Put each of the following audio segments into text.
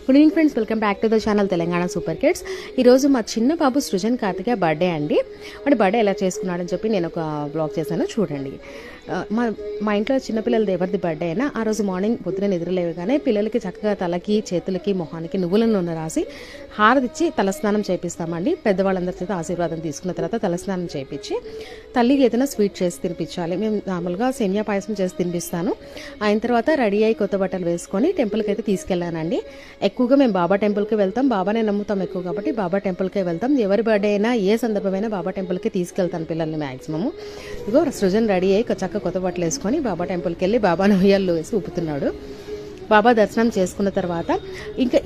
Good evening friends, welcome back to the channel Telangana super kids. ఈరోజు మా చిన్న బాబు Srujan Karthikeya birthday అండి. వాడి బర్త్డే ఎలా చేసుకున్నాడని చెప్పి నేను ఒక బ్లాగ్ చేశాను, చూడండి. మా ఇంట్లో చిన్నపిల్లలది ఎవరిది బర్త్డే అయినా ఆ రోజు మార్నింగ్ పొద్దున నిద్రలేవగానే పిల్లలకి చక్కగా తలకి, చేతులకి, మొహానికి నువ్వుల నూనె రాసి హారతిచ్చి తలస్నానం చేపిస్తామండి. పెద్దవాళ్ళందరి చేత ఆశీర్వాదం తీసుకున్న తర్వాత తలస్నానం చేయించి తల్లికి ఏదైనా స్వీట్ చేసి తినిపించాలి. మేము నార్మల్గా సేమియా పాయసం చేసి తినిపిస్తాను. అయిన తర్వాత రెడీ అయ్యి కొత్త బట్టలు వేసుకొని టెంపుల్కి అయితే తీసుకెళ్ళానండి. ఎక్కువగా మేము బాబా టెంపుల్కి వెళ్తాం, బాబానే నమ్ముతాం ఎక్కువ కాబట్టి బాబా టెంపుల్కే వెళ్తాం. ఎవరి బర్త్డే అయినా ఏ సందర్భమైనా బాబా టెంపుల్కి తీసుకెళ్తాను పిల్లల్ని మ్యాక్సిమము. ఇగో సృజన్ రెడీ అయ్యి చక్క కొత్త బట్టలు వేసుకొని బాబా టెంపుల్కి వెళ్ళి బాబాను ఉయ్యాల్లో వేసి ఊపుతున్నాడు. బాబా దర్శనం చేసుకున్న తర్వాత ఇంకా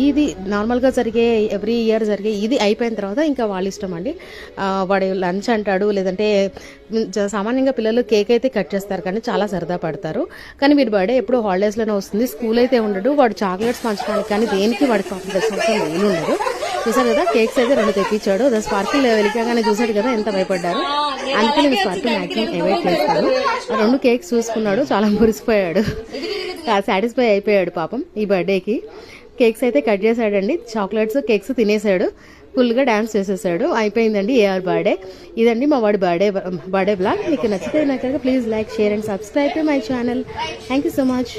ఇది నార్మల్గా జరిగే ఎవ్రీ ఇయర్ జరిగే ఇది అయిపోయిన తర్వాత ఇంకా వాళ్ళ ఇష్టం అండి. వాడు లంచ్ అంటాడు, లేదంటే సామాన్యంగా పిల్లలు కేక్ అయితే కట్ చేస్తారు కానీ చాలా సరదా పడతారు. కానీ వీడి బర్త్డే ఎప్పుడు హాలిడేస్లోనే వస్తుంది, స్కూల్ అయితే ఉండడు. వాడు చాక్లెట్స్ పంచడానికి కానీ దేనికి వాడి కాంపిటీషన్ వీలు ఉండదు. చూసారు కదా, కేక్స్ అయితే 2 తెప్పించాడు. స్పార్కిల్ వెలిగానే చూసాడు కదా ఎంత భయపడ్డారు. అందుకే నేను స్పార్కిల్ మ్యాక్సిమం అవాయిడ్ చేస్తాను. 2 కేక్స్ చూసుకున్నాడు, చాలా మురిసిపోయాడు, సాటిస్ఫై అయిపోయాడు పాపం. ఈ బర్త్డేకి కేక్స్ అయితే కట్ చేశాడండి, చాక్లెట్స్ కేక్స్ తినేసాడు, ఫుల్గా డాన్స్ చేసేసాడు. అయిపోయిందండి ఏఆర్ బర్త్డే. ఇదండి మా వాడి బర్త్డే బ్లాగ్. మీకు నచ్చితే నాకు please like, share and subscribe to my channel. Thank you so much.